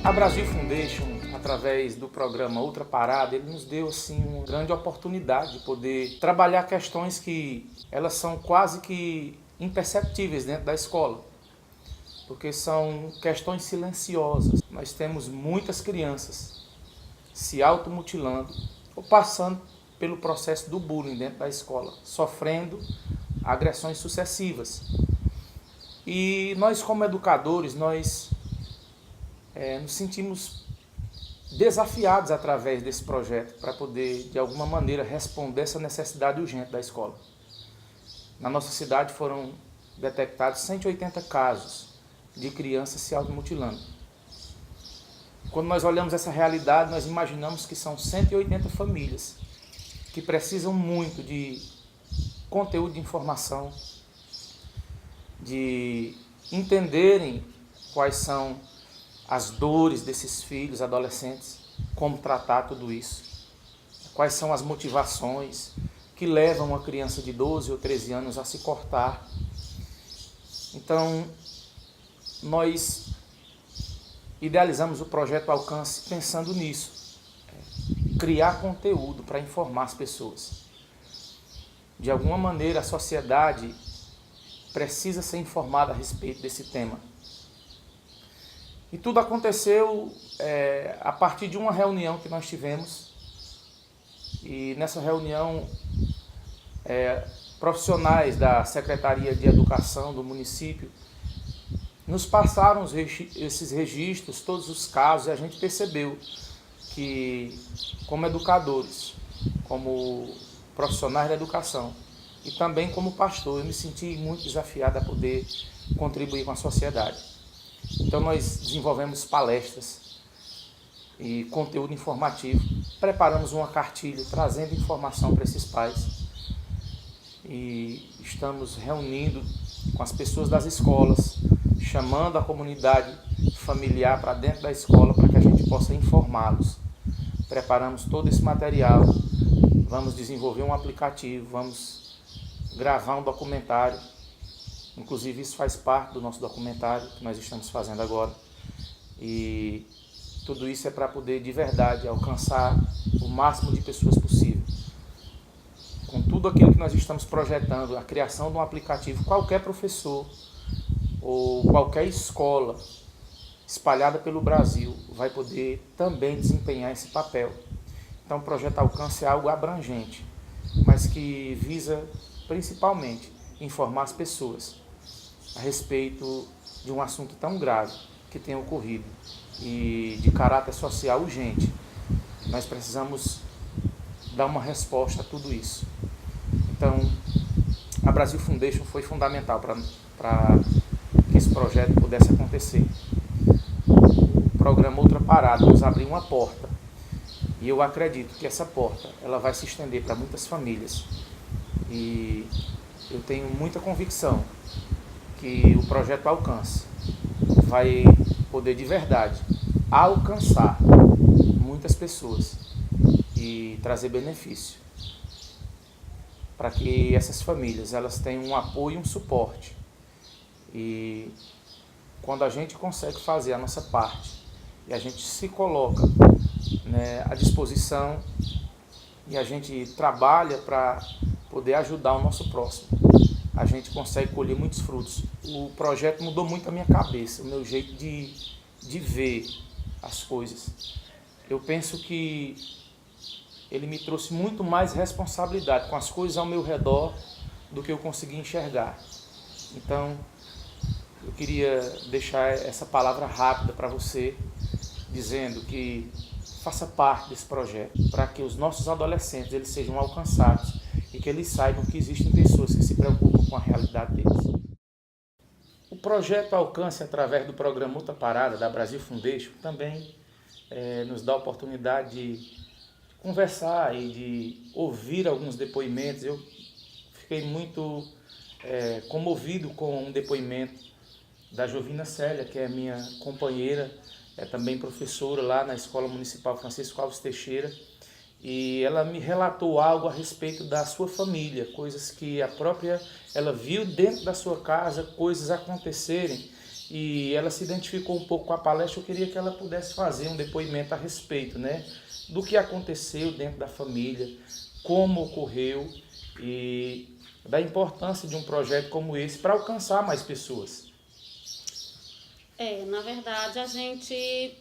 A Brasil Foundation, através do programa Outra Parada, ele nos deu assim, uma grande oportunidade de poder trabalhar questões que elas são quase que imperceptíveis dentro da escola, porque são questões silenciosas. Nós temos muitas crianças se automutilando ou passando pelo processo do bullying dentro da escola, sofrendo agressões sucessivas. E nós, como educadores, nós nos sentimos desafiados através desse projeto para poder, de alguma maneira, responder essa necessidade urgente da escola. Na nossa cidade foram detectados 180 casos de crianças se automutilando. Quando nós olhamos essa realidade, nós imaginamos que são 180 famílias que precisam muito de conteúdo de informação, de entenderem quais são as dores desses filhos, adolescentes, como tratar tudo isso, quais são as motivações que levam uma criança de 12 ou 13 anos a se cortar. Então, nós idealizamos o projeto Alcance pensando nisso, criar conteúdo para informar as pessoas. De alguma maneira, a sociedade precisa ser informada a respeito desse tema. E tudo aconteceu a partir de uma reunião que nós tivemos. E nessa reunião, profissionais da Secretaria de Educação do município nos passaram esses registros, todos os casos, e a gente percebeu que, como educadores, como profissionais da educação e também como pastor, eu me senti muito desafiado a poder contribuir com a sociedade. Então nós desenvolvemos palestras e conteúdo informativo, preparamos uma cartilha trazendo informação para esses pais e estamos reunindo com as pessoas das escolas, chamando a comunidade familiar para dentro da escola para que a gente possa informá-los. Preparamos todo esse material, vamos desenvolver um aplicativo, vamos gravar um documentário. Inclusive isso faz parte do nosso documentário que nós estamos fazendo agora. E tudo isso é para poder de verdade alcançar o máximo de pessoas possível. Com tudo aquilo que nós estamos projetando, a criação de um aplicativo, qualquer professor ou qualquer escola espalhada pelo Brasil vai poder também desempenhar esse papel. Então o projeto Alcance é algo abrangente, mas que visa principalmente informar as pessoas a respeito de um assunto tão grave que tem ocorrido e de caráter social urgente. Nós precisamos dar uma resposta a tudo isso. Então, a Brasil Foundation foi fundamental para que esse projeto pudesse acontecer. O programa Outra Parada nos abriu uma porta e eu acredito que essa porta ela vai se estender para muitas famílias. E eu tenho muita convicção que o projeto Alcance vai poder de verdade alcançar muitas pessoas e trazer benefício para que essas famílias elas tenham um apoio e um suporte. E quando a gente consegue fazer a nossa parte e a gente se coloca, à disposição e a gente trabalha para poder ajudar o nosso próximo, a gente consegue colher muitos frutos. O projeto mudou muito a minha cabeça, o meu jeito de ver as coisas. Eu penso que ele me trouxe muito mais responsabilidade com as coisas ao meu redor do que eu consegui enxergar. Então, eu queria deixar essa palavra rápida para você, dizendo que faça parte desse projeto, para que os nossos adolescentes eles sejam alcançados e que eles saibam que existem pessoas que se preocupam com a realidade deles. O projeto Alcance, através do programa Outra Parada, da Brasil Foundation, também nos dá a oportunidade de conversar e de ouvir alguns depoimentos. Eu fiquei muito comovido com um depoimento da Jovina Célia, que é minha companheira, é também professora lá na Escola Municipal Francisco Alves Teixeira, e ela me relatou algo a respeito da sua família, coisas que ela viu dentro da sua casa, coisas acontecerem e ela se identificou um pouco com a palestra. Eu queria que ela pudesse fazer um depoimento a respeito, né, do que aconteceu dentro da família, como ocorreu e da importância de um projeto como esse para alcançar mais pessoas. Na verdade, a gente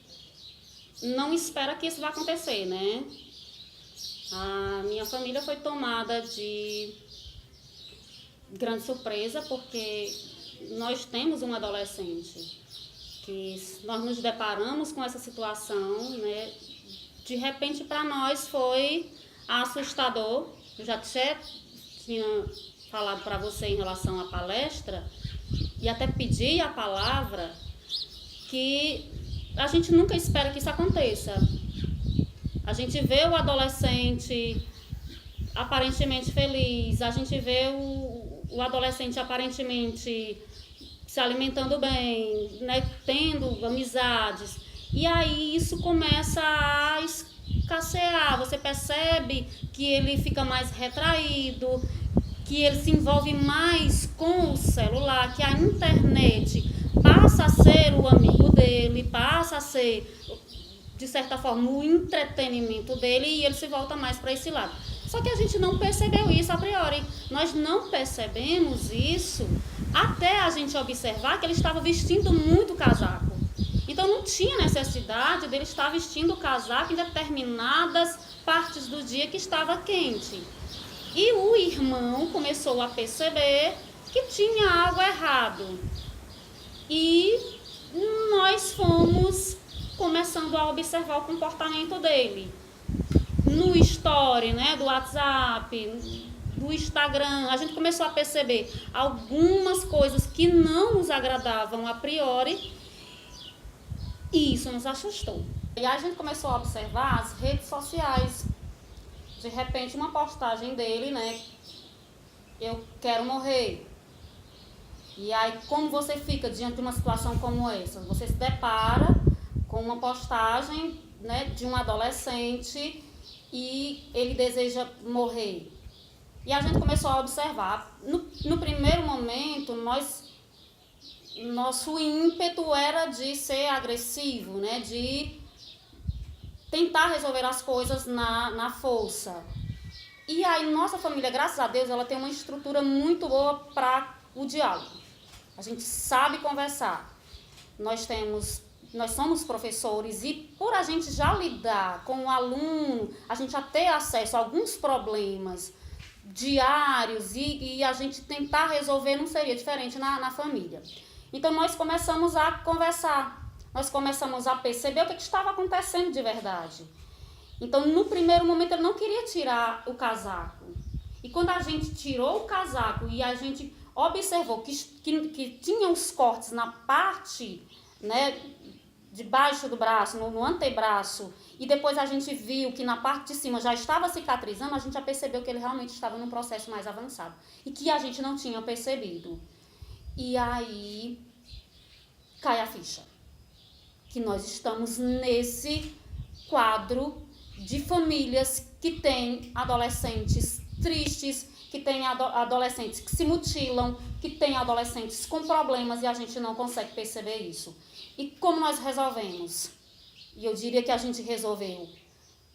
não espera que isso vá acontecer, né? A minha família foi tomada de grande surpresa, porque nós temos um adolescente que nós nos deparamos com essa situação, né? De repente, para nós foi assustador. Eu já tinha falado para você em relação à palestra e até pedi a palavra, que a gente nunca espera que isso aconteça. A gente vê o adolescente aparentemente feliz, a gente vê o adolescente aparentemente se alimentando bem, né, tendo amizades, e aí isso começa a escassear. Você percebe que ele fica mais retraído, que ele se envolve mais com o celular, que a internet passa a ser o amigo dele, passa a ser, de certa forma, o entretenimento dele, e ele se volta mais para esse lado. Só que a gente não percebeu isso a priori. Nós não percebemos isso até a gente observar que ele estava vestindo muito casaco. Então não tinha necessidade dele estar vestindo casaco em determinadas partes do dia que estava quente. E o irmão começou a perceber que tinha algo errado. E nós fomos começando a observar o comportamento dele. No story, né, do WhatsApp, do Instagram, a gente começou a perceber algumas coisas que não nos agradavam a priori, e isso nos assustou. E a gente começou a observar as redes sociais. De repente, uma postagem dele, né, eu quero morrer. E aí, como você fica diante de uma situação como essa? Você se depara com uma postagem, né, de um adolescente e ele deseja morrer. E a gente começou a observar. No primeiro momento, nosso ímpeto era de ser agressivo, né, de tentar resolver as coisas na força. E aí, nossa família, graças a Deus, ela tem uma estrutura muito boa para o diálogo. A gente sabe conversar. Nós somos professores, e por a gente já lidar com o aluno, a gente já ter acesso a alguns problemas diários e a gente tentar resolver, não seria diferente na família. Então nós começamos a conversar, nós começamos a perceber o que estava acontecendo de verdade. Então no primeiro momento ele não queria tirar o casaco. E quando a gente tirou o casaco e a gente observou que tinha os cortes na parte, né, debaixo do braço, no antebraço, e depois a gente viu que na parte de cima já estava cicatrizando, a gente já percebeu que ele realmente estava num processo mais avançado e que a gente não tinha percebido. E aí cai a ficha, que nós estamos nesse quadro de famílias que têm adolescentes tristes, que tem adolescentes que se mutilam, que tem adolescentes com problemas, e a gente não consegue perceber isso. E como nós resolvemos? E eu diria que a gente resolveu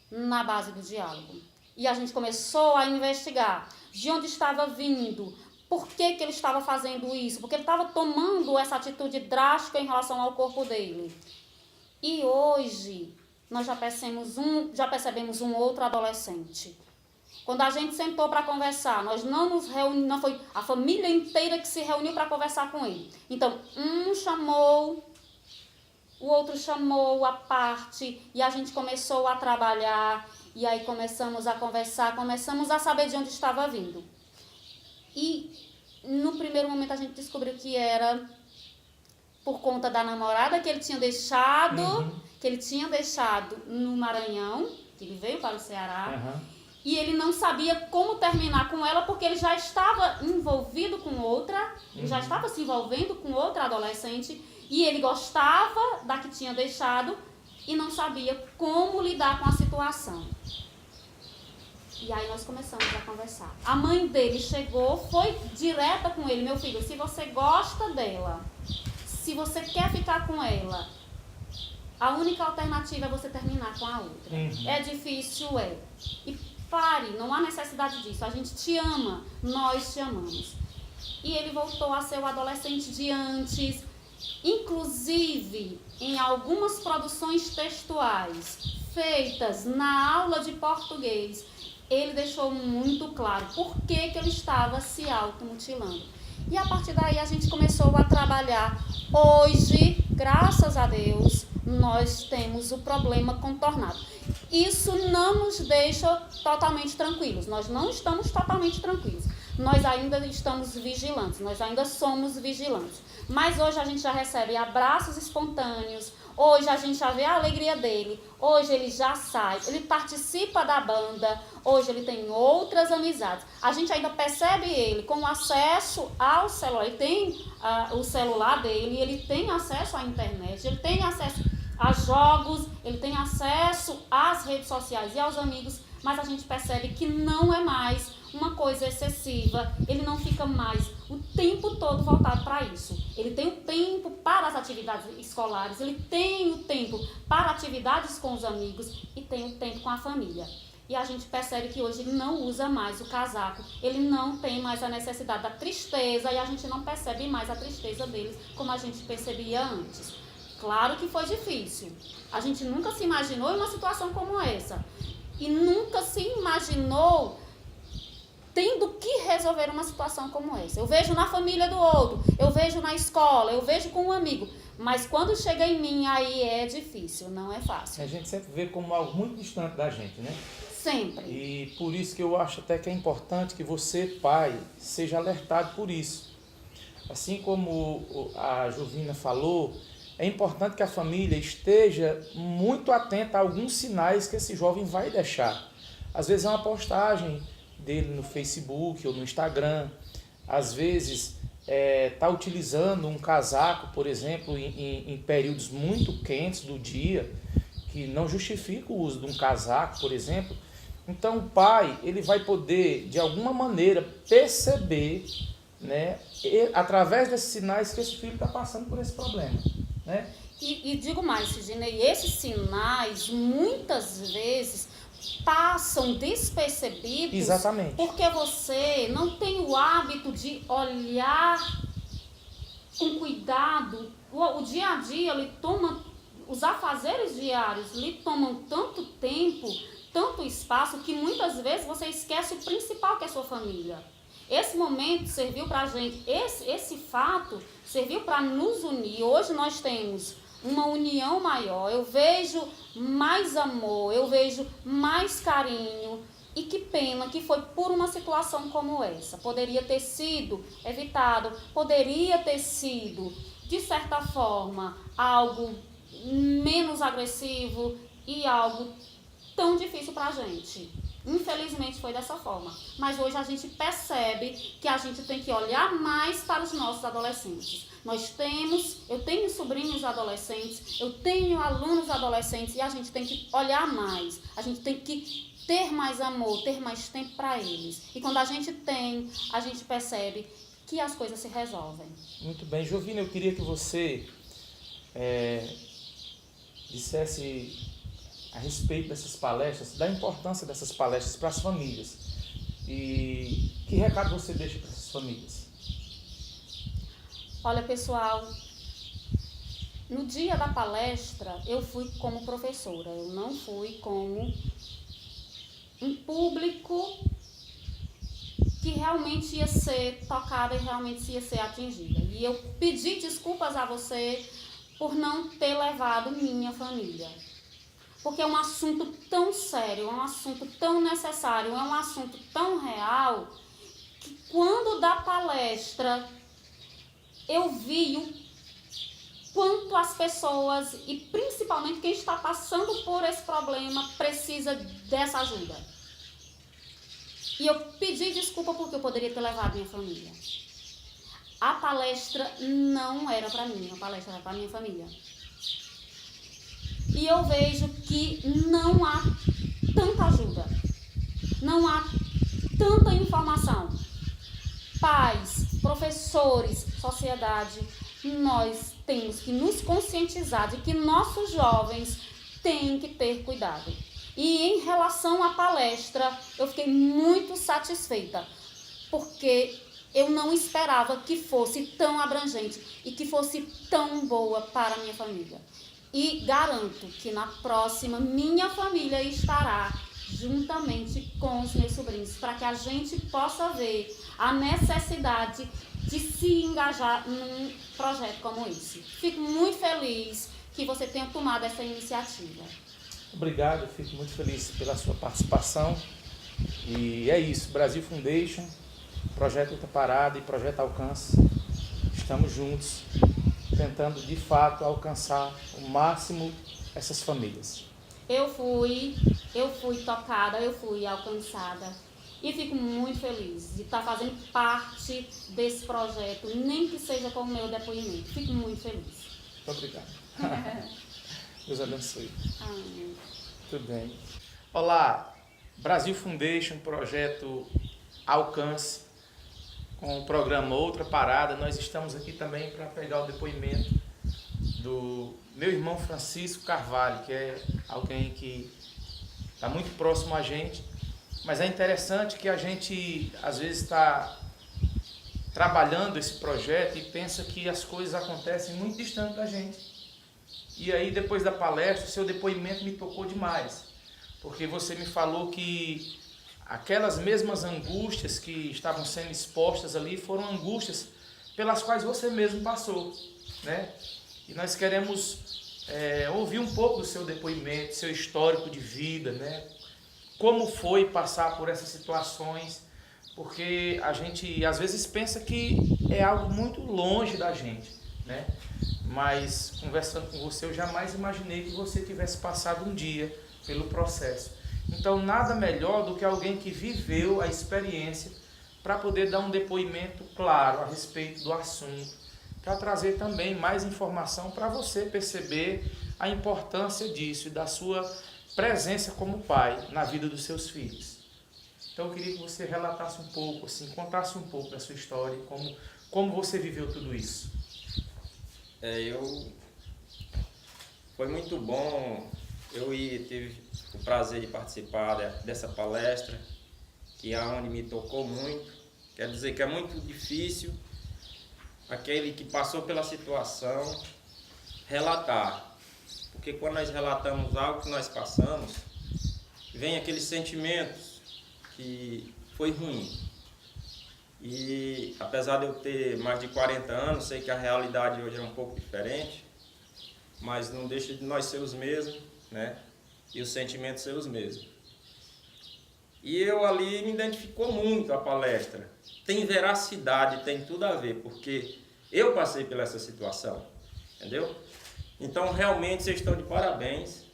na base do diálogo. E a gente começou a investigar de onde estava vindo, por que ele estava fazendo isso, porque ele estava tomando essa atitude drástica em relação ao corpo dele. E hoje nós já percebemos um outro adolescente. Quando a gente sentou para conversar, nós não nos reunimos, não foi a família inteira que se reuniu para conversar com ele. Então, um chamou, o outro chamou a parte, e a gente começou a trabalhar, e aí começamos a conversar, começamos a saber de onde estava vindo. E no primeiro momento a gente descobriu que era por conta da namorada que ele tinha deixado, no Maranhão, que ele veio para o Ceará. E ele não sabia como terminar com ela, porque ele já estava envolvido com outra, ele já estava se envolvendo com outra adolescente, e ele gostava da que tinha deixado e não sabia como lidar com a situação. E aí nós começamos a conversar. A mãe dele chegou, foi direta com ele: meu filho, se você gosta dela, se se você quer ficar com ela, a única alternativa é você terminar com a outra. É difícil, é. E pare, não há necessidade disso. A gente te ama, nós te amamos. E ele voltou a ser o adolescente de antes. Inclusive, em algumas produções textuais feitas na aula de português, ele deixou muito claro por que ele estava se automutilando. E a partir daí a gente começou a trabalhar. Hoje, graças a Deus, nós temos o problema contornado. Isso não nos deixa totalmente tranquilos. Nós não estamos totalmente tranquilos. Nós ainda estamos vigilantes, nós ainda somos vigilantes. Mas hoje a gente já recebe abraços espontâneos, hoje a gente já vê a alegria dele, hoje ele já sai, ele participa da banda, hoje ele tem outras amizades. A gente ainda percebe ele com acesso ao celular, ele tem o celular dele, ele tem acesso à internet, ele tem acesso a jogos, ele tem acesso às redes sociais e aos amigos, mas a gente percebe que não é mais uma coisa excessiva, ele não fica mais o tempo todo voltado para isso. Ele tem o tempo para as atividades escolares, ele tem o tempo para atividades com os amigos e tem o tempo com a família. E a gente percebe que hoje ele não usa mais o casaco, ele não tem mais a necessidade da tristeza e a gente não percebe mais a tristeza deles como a gente percebia antes. Claro que foi difícil. A gente nunca se imaginou em uma situação como essa. E nunca se imaginou tendo que resolver uma situação como essa. Eu vejo na família do outro, eu vejo na escola, eu vejo com um amigo. Mas quando chega em mim, aí é difícil, não é fácil. A gente sempre vê como algo muito distante da gente, né? Sempre. E por isso que eu acho até que é importante que você, pai, seja alertado por isso. Assim como a Jovina falou, é importante que a família esteja muito atenta a alguns sinais que esse jovem vai deixar. Às vezes é uma postagem dele no Facebook ou no Instagram, às vezes está utilizando um casaco, por exemplo, em períodos muito quentes do dia, que não justifica o uso de um casaco, por exemplo. Então o pai ele vai poder, de alguma maneira, perceber, né, através desses sinais que esse filho está passando por esse problema. Né? E digo mais, Sidney, esses sinais muitas vezes passam despercebidos. Exatamente. Porque você não tem o hábito de olhar com cuidado. O dia a dia lhe toma, os afazeres diários lhe tomam tanto tempo, tanto espaço, que muitas vezes você esquece o principal, que é a sua família. Esse momento serviu para a gente, esse fato serviu para nos unir. Hoje nós temos uma união maior, eu vejo mais amor, eu vejo mais carinho. E que pena que foi por uma situação como essa. Poderia ter sido evitado, poderia ter sido, de certa forma, algo menos agressivo e algo tão difícil para a gente. Infelizmente foi dessa forma. Mas hoje a gente percebe que a gente tem que olhar mais para os nossos adolescentes. Eu tenho sobrinhos adolescentes, eu tenho alunos adolescentes e a gente tem que olhar mais. A gente tem que ter mais amor, ter mais tempo para eles. E quando a gente tem, a gente percebe que as coisas se resolvem. Muito bem. Jovina, eu queria que você dissesse a respeito dessas palestras, da importância dessas palestras para as famílias. E que recado você deixa para essas famílias? Olha, pessoal, no dia da palestra eu fui como professora, eu não fui como um público que realmente ia ser tocado e realmente ia ser atingida. E eu pedi desculpas a você por não ter levado minha família. Porque é um assunto tão sério, é um assunto tão necessário, é um assunto tão real, que quando da palestra eu vi o quanto as pessoas, e principalmente quem está passando por esse problema, precisa dessa ajuda. E eu pedi desculpa porque eu poderia ter levado minha família. A palestra não era para mim, a palestra era para minha família. E eu vejo que não há tanta ajuda, não há tanta informação. Pais, professores, sociedade, nós temos que nos conscientizar de que nossos jovens têm que ter cuidado. E em relação à palestra, eu fiquei muito satisfeita, porque eu não esperava que fosse tão abrangente e que fosse tão boa para a minha família. E garanto que na próxima minha família estará juntamente com os meus sobrinhos, para que a gente possa ver a necessidade de se engajar num projeto como esse. Fico muito feliz que você tenha tomado essa iniciativa. Obrigado, eu fico muito feliz pela sua participação. E é isso, Brasil Foundation, Projeto Outra Parada e Projeto Alcance. Estamos juntos, tentando de fato alcançar o máximo essas famílias. Eu fui tocada, eu fui alcançada e fico muito feliz de estar fazendo parte desse projeto, nem que seja com o meu depoimento. Fico muito feliz. Muito obrigado. Deus abençoe. Amém. Tudo bem. Olá, Brasil Foundation, projeto Alcance, com o programa Outra Parada. Nós estamos aqui também para pegar o depoimento do meu irmão Francisco Carvalho, que é alguém que está muito próximo a gente, mas é interessante que a gente às vezes está trabalhando esse projeto e pensa que as coisas acontecem muito distante da gente. E aí depois da palestra, o seu depoimento me tocou demais, porque você me falou que aquelas mesmas angústias que estavam sendo expostas ali foram angústias pelas quais você mesmo passou, né? E nós queremos ouvir um pouco do seu depoimento, seu histórico de vida, né? Como foi passar por essas situações, porque a gente às vezes pensa que é algo muito longe da gente, né? Mas conversando com você, eu jamais imaginei que você tivesse passado um dia pelo processo. Então, nada melhor do que alguém que viveu a experiência para poder dar um depoimento claro a respeito do assunto, para trazer também mais informação para você perceber a importância disso e da sua presença como pai na vida dos seus filhos. Então, eu queria que você relatasse um pouco, assim, contasse um pouco da sua história, como você viveu tudo isso. Foi muito bom. Tive o prazer de participar dessa palestra, que é onde me tocou muito. Quer dizer que é muito difícil aquele que passou pela situação relatar, porque quando nós relatamos algo que nós passamos, vem aqueles sentimentos que foi ruim. E apesar de eu ter mais de 40 anos, sei que a realidade hoje é um pouco diferente, mas não deixa de nós ser os mesmos, né? E os sentimentos ser os mesmos. E eu ali me identificou muito a palestra. Tem veracidade, tem tudo a ver, porque eu passei por essa situação, entendeu? Então realmente vocês estão de parabéns,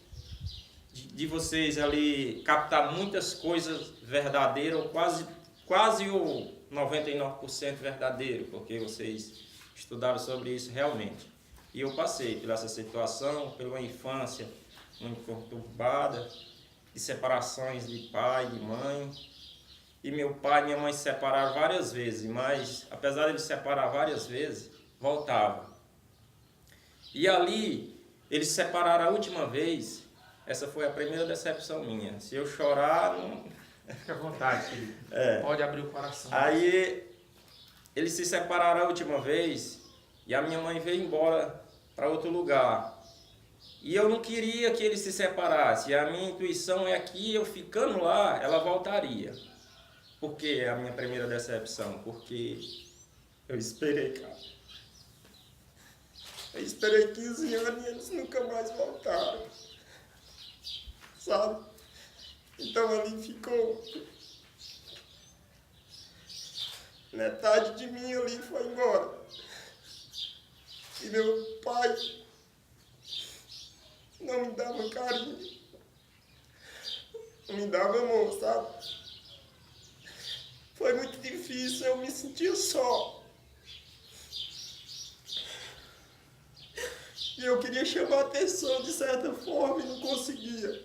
de vocês ali captar muitas coisas verdadeiras, ou quase o 99% verdadeiro, porque vocês estudaram sobre isso realmente. E eu passei por essa situação, pela infância muito conturbada, de separações de pai, de mãe. E meu pai e minha mãe se separaram várias vezes, mas apesar de eles se separar várias vezes, voltavam. E ali, eles se separaram a última vez, essa foi a primeira decepção minha. Se eu chorar, não... Fique à vontade, querido. Pode abrir o coração. Aí, eles se separaram a última vez e a minha mãe veio embora para outro lugar. E eu não queria que eles se separassem. A minha intuição é que eu ficando lá, ela voltaria. Por que a minha primeira decepção? Porque eu esperei, cara. Eu esperei 15 anos e eles nunca mais voltaram. Sabe? Então ali ficou... Metade de mim ali foi embora. E meu pai não me dava carinho. Não me dava amor, sabe? Foi muito difícil, eu me sentia só. E eu queria chamar a atenção de certa forma e não conseguia.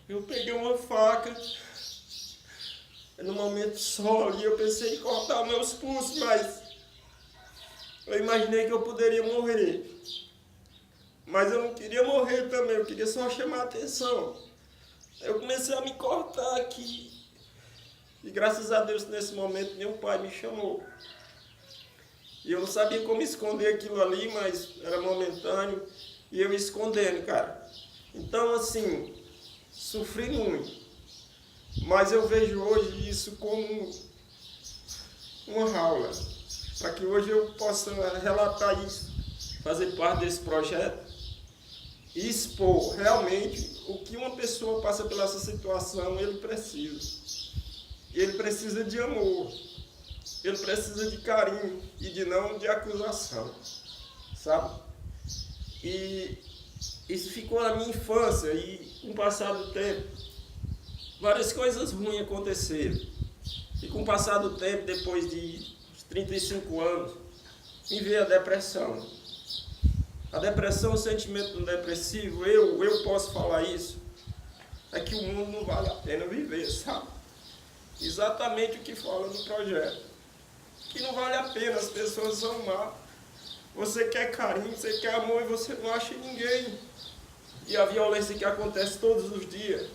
Eu peguei uma faca. No momento só ali eu pensei em cortar meus pulsos, mas Eu imaginei que eu poderia morrer. Mas eu não queria morrer também, eu queria só chamar a atenção. Eu comecei a me cortar aqui. E graças a Deus, nesse momento, meu pai me chamou. E eu não sabia como esconder aquilo ali, mas era momentâneo. E eu escondendo, cara. Então, assim, sofri muito. Mas eu vejo hoje isso como uma aula. Para que hoje eu possa relatar isso, fazer parte desse projeto e expor realmente o que uma pessoa passa pela essa situação, ele precisa. Ele precisa de amor, ele precisa de carinho e de não de acusação, sabe? E isso ficou na minha infância e com o passar do tempo, várias coisas ruins aconteceram. E com o passar do tempo, depois de 35 anos, me veio a depressão. A depressão, o sentimento do depressivo, eu posso falar isso, é que o mundo não vale a pena viver, sabe? Exatamente o que fala no projeto. Que não vale a pena, as pessoas são má. Você quer carinho, você quer amor e você não acha ninguém. E a violência que acontece todos os dias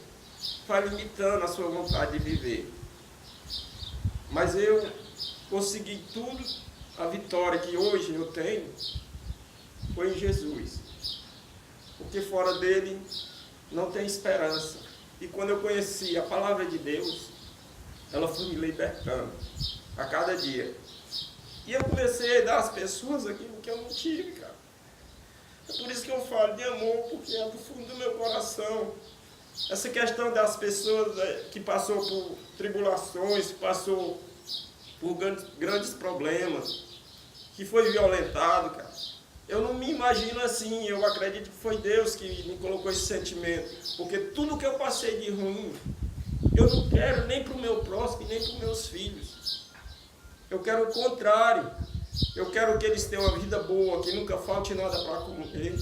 vai limitando a sua vontade de viver. Mas eu consegui tudo, a vitória que hoje eu tenho, foi em Jesus. Porque fora dele não tem esperança. E quando eu conheci a palavra de Deus, ela foi me libertando a cada dia. E eu comecei a dar às pessoas aquilo que eu não tive, cara. É por isso que eu falo de amor, porque é do fundo do meu coração. Essa questão das pessoas que passou por tribulações, passou por grandes problemas, que foi violentado, cara. Eu não me imagino assim, eu acredito que foi Deus que me colocou esse sentimento. Porque tudo que eu passei de ruim, eu não quero nem para o meu próximo, nem para os meus filhos. Eu quero o contrário. Eu quero que eles tenham uma vida boa, que nunca falte nada para comer.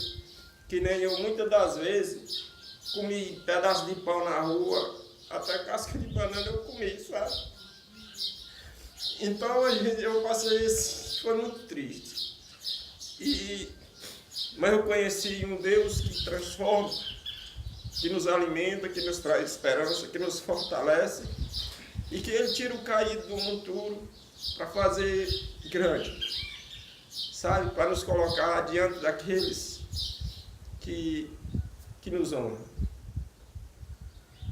Que nem eu, muitas das vezes, comi pedaço de pão na rua, até casca de banana eu comi, sabe? Então eu passei isso, foi muito triste. Mas eu conheci um Deus que transforma, que nos alimenta, que nos traz esperança, que nos fortalece e que Ele tira o caído do monturo para fazer grande, sabe? Para nos colocar diante daqueles que nos honram.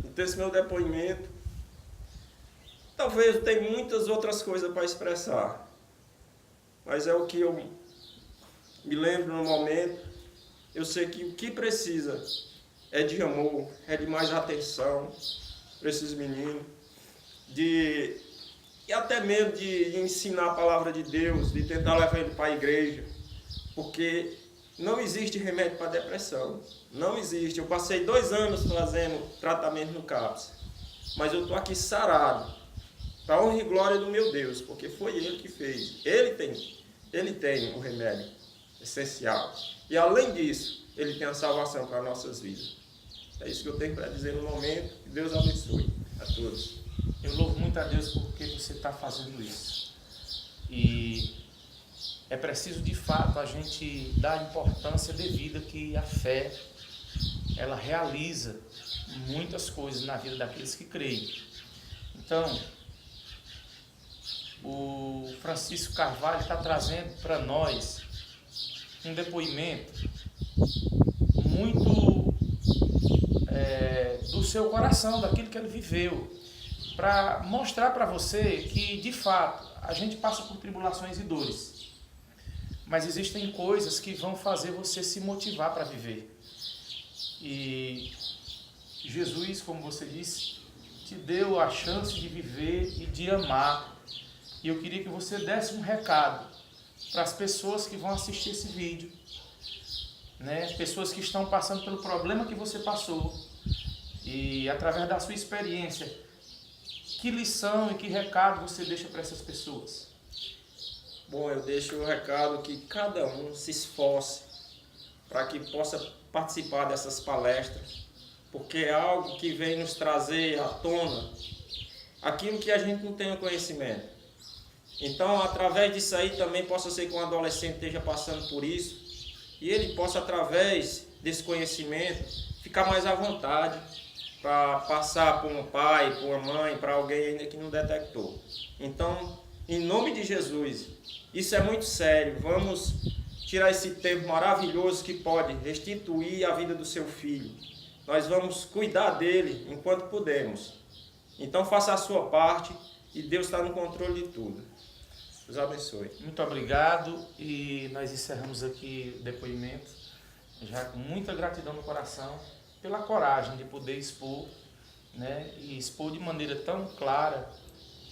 Então esse meu depoimento, talvez eu tenha muitas outras coisas para expressar, mas é o que eu me lembro no momento. Eu sei que o que precisa é de amor, é de mais atenção para esses meninos, e até mesmo de ensinar a palavra de Deus, de tentar levar ele para a igreja, porque não existe remédio para depressão, não existe. Eu passei 2 anos fazendo tratamento no CAPS, mas eu estou aqui sarado, para a honra e glória do meu Deus, porque foi Ele que fez. Ele tem o remédio essencial, e além disso, Ele tem a salvação para nossas vidas. É isso que eu tenho para dizer no momento. Que Deus abençoe a todos. Eu louvo muito a Deus porque você está fazendo isso. E é preciso, de fato, a gente dar a importância devida que a fé, ela realiza muitas coisas na vida daqueles que creem. Então, o Francisco Carvalho está trazendo para nós um depoimento muito do seu coração, daquilo que ele viveu, para mostrar para você que, de fato, a gente passa por tribulações e dores, mas existem coisas que vão fazer você se motivar para viver. E Jesus, como você disse, te deu a chance de viver e de amar. E eu queria que você desse um recado para as pessoas que vão assistir esse vídeo, né? Pessoas que estão passando pelo problema que você passou, e através da sua experiência, que lição e que recado você deixa para essas pessoas? Bom, eu deixo o recado que cada um se esforce para que possa participar dessas palestras, porque é algo que vem nos trazer à tona aquilo que a gente não tem o conhecimento. Então, através disso aí também possa ser que um adolescente esteja passando por isso e ele possa, através desse conhecimento, ficar mais à vontade para passar por um pai, por uma mãe, para alguém ainda que não detectou. Então, em nome de Jesus, isso é muito sério. Vamos tirar esse tempo maravilhoso que pode restituir a vida do seu filho. Nós vamos cuidar dele enquanto pudermos. Então, faça a sua parte e Deus está no controle de tudo. Deus abençoe. Muito obrigado, e nós encerramos aqui o depoimento, já com muita gratidão no coração, pela coragem de poder expor, né, e expor de maneira tão clara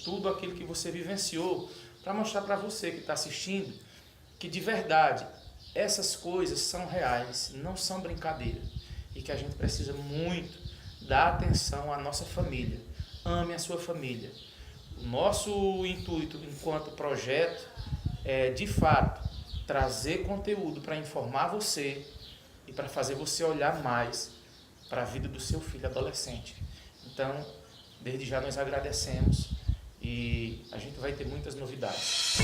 tudo aquilo que você vivenciou, para mostrar para você que está assistindo que de verdade essas coisas são reais, não são brincadeira, e que a gente precisa muito dar atenção à nossa família. Ame a sua família. O nosso intuito enquanto projeto é, de fato, trazer conteúdo para informar você e para fazer você olhar mais para a vida do seu filho adolescente. Então, desde já nós agradecemos e a gente vai ter muitas novidades.